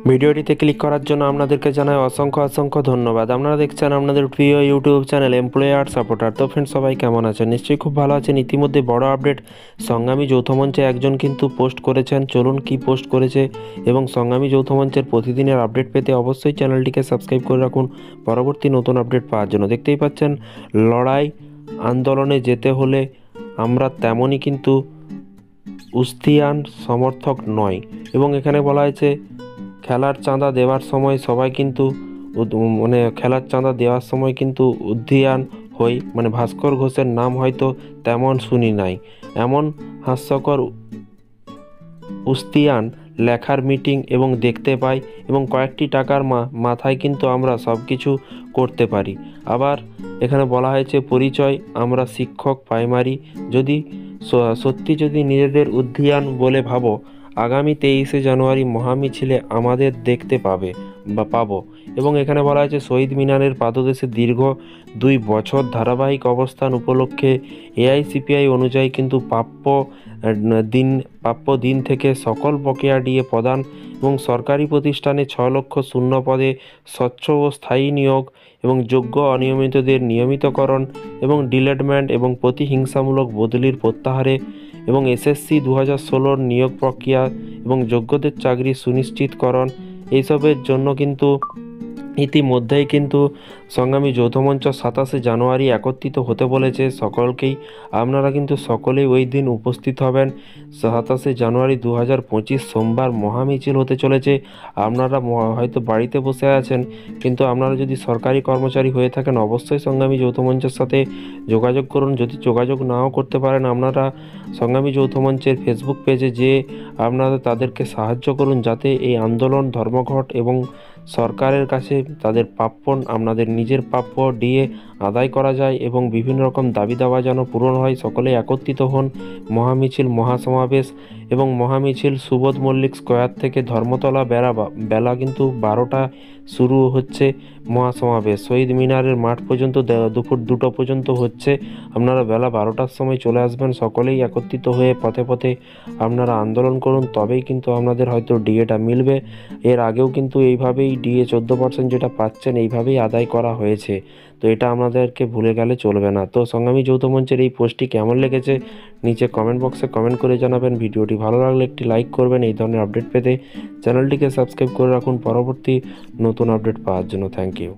ভিডিওটিতে ক্লিক করার জন্য আপনাদেরকে জানাই অসংখ্য অসংখ্য ধন্যবাদ। আপনারা দেখছেন আপনাদের প্রিয় ইউটিউব চ্যানেল এমপ্লয়ার সাপোর্টার। তো ফ্রেন্ডস, সবাই কেমন আছেন? নিশ্চয়ই খুব ভালো আছেন। ইতিমধ্যে বড় আপডেট, সংগ্রামী যৌথ মঞ্চে একজন কিন্তু পোস্ট করেছেন। চলুন কি পোস্ট করেছে এবং সংগ্রামী যৌথ মঞ্চের প্রতিদিনের আপডেট পেতে অবশ্যই চ্যানেলটিকে সাবস্ক্রাইব করে রাখুন পরবর্তী নতুন আপডেট পাওয়ার জন্য। দেখতেই পাচ্ছেন, লড়াই আন্দোলনে যেতে হলে আমরা তেমনই কিন্তু উস্তিয়ান সমর্থক নয়। এবং এখানে বলা হয়েছে খেলার চাঁদা দেওয়ার সময় সবাই কিন্তু খেলার চাঁদা দেওয়ার সময় কিন্তু উদ্যান হই, ভাস্কর ঘোষের নাম হয়তো তেমন শুনি নাই। এমন হাস্যকর উস্তিয়ান লেখার মিটিং এবং দেখতে পাই এবং কয়েকটি টাকার মাথায় কিন্তু আমরা সব কিছু করতে পারি। আবার এখানে বলা হয়েছে পরিচয়, আমরা শিক্ষক প্রাইমারি। সত্যি যদি নিজেদের উদ্যান বলে ভাবো, আগামী 23শে জানুয়ারি মহামিছিলে আমাদের দেখতে পাবো। এবং এখানে বলা হয়েছে শহীদ মিনারের পাদদেশে দীর্ঘ 2 বছর ধারাবাহিক অবস্থান উপলক্ষে এআইসিপিআই অনুযায়ী কিন্তু প্রাপ্য দিন থেকে সকল বকেয়া ডিএ প্রদান এবং সরকারি প্রতিষ্ঠানে 6 লক্ষ শূন্য পদে স্বচ্ছ ও স্থায়ী নিয়োগ এবং যোগ্য অনিয়মিতদের নিয়মিতকরণ এবং ডিলেটমেন্ট এবং প্রতিহিংসামূলক বদলির প্রত্যাহারে এবং এসএসসি 2016 নিয়োগ প্রক্রিয়া এবং যোগ্যদের চাকরি সুনিশ্চিতকরণ, এইসবের জন্য কিন্তু ইতিমধ্যেই কিন্তু সংগ্রামী যৌথ মঞ্চ 27শে জানুয়ারি একত্রিত হতে বলেছে সকলকেই। আপনারা কিন্তু সকলেই ওই দিন উপস্থিত হবেন। 27শে জানুয়ারি 2025 সোমবার মহামিছিল হতে চলেছে। আপনারা হয়তো বাড়িতে বসে আছেন, কিন্তু আপনারা যদি সরকারি কর্মচারী হয়ে থাকেন অবশ্যই সংগ্রামী যৌথ মঞ্চের সাথে যোগাযোগ করুন। যদি যোগাযোগ নাও করতে পারেন, আপনারা সংগ্রামী যৌথ মঞ্চের ফেসবুক পেজে যেয়ে আপনারা তাদেরকে সাহায্য করুন, যাতে এই আন্দোলন ধর্মঘট এবং সরকারের কাছে তাদের প্রাপ্য, আপনাদের নিজের প্রাপ্য ডিএ আদায় করা যায় এবং বিভিন্ন রকম দাবি দাওয়া যেন পূরণ হয়। সকলে একত্রিত হন। মহামিছিল, মহাসমাবেশ এবং মহামিছিল সুবোধ মল্লিক স্কোয়ার থেকে ধর্মতলা বেলা কিন্তু 12টা শুরু হচ্ছে। মহাসমাবেশ শহীদ মিনারের মাঠ পর্যন্ত দুপুর 2টো পর্যন্ত হচ্ছে। আপনারা বেলা 12টার সময় চলে আসবেন। সকলেই একত্রিত হয়ে পথে পথে আপনারা আন্দোলন করুন, তবেই কিন্তু আপনাদের হয়তো ডিএটা মিলবে। এর আগেও কিন্তু এইভাবেই ডিএ 14% যেটা পাচ্ছেন এইভাবেই আদায় করা হয়েছে। তো এটা আপনাদেরকে ভুলে গেলে চলবে না। তো সংগ্রামী যৌথ মঞ্চের এই পোস্টটি কেমন লেগেছে নিচে কমেন্ট বক্সে কমেন্ট করে জানাবেন। ভিডিওটি ভালো লাগলে একটি লাইক করবেন। এই ধরনের আপডেট পেতে চ্যানেলটিকে সাবস্ক্রাইব করে রাখুন পরবর্তী নতুন আপডেট পাওয়ার জন্য। Thank you.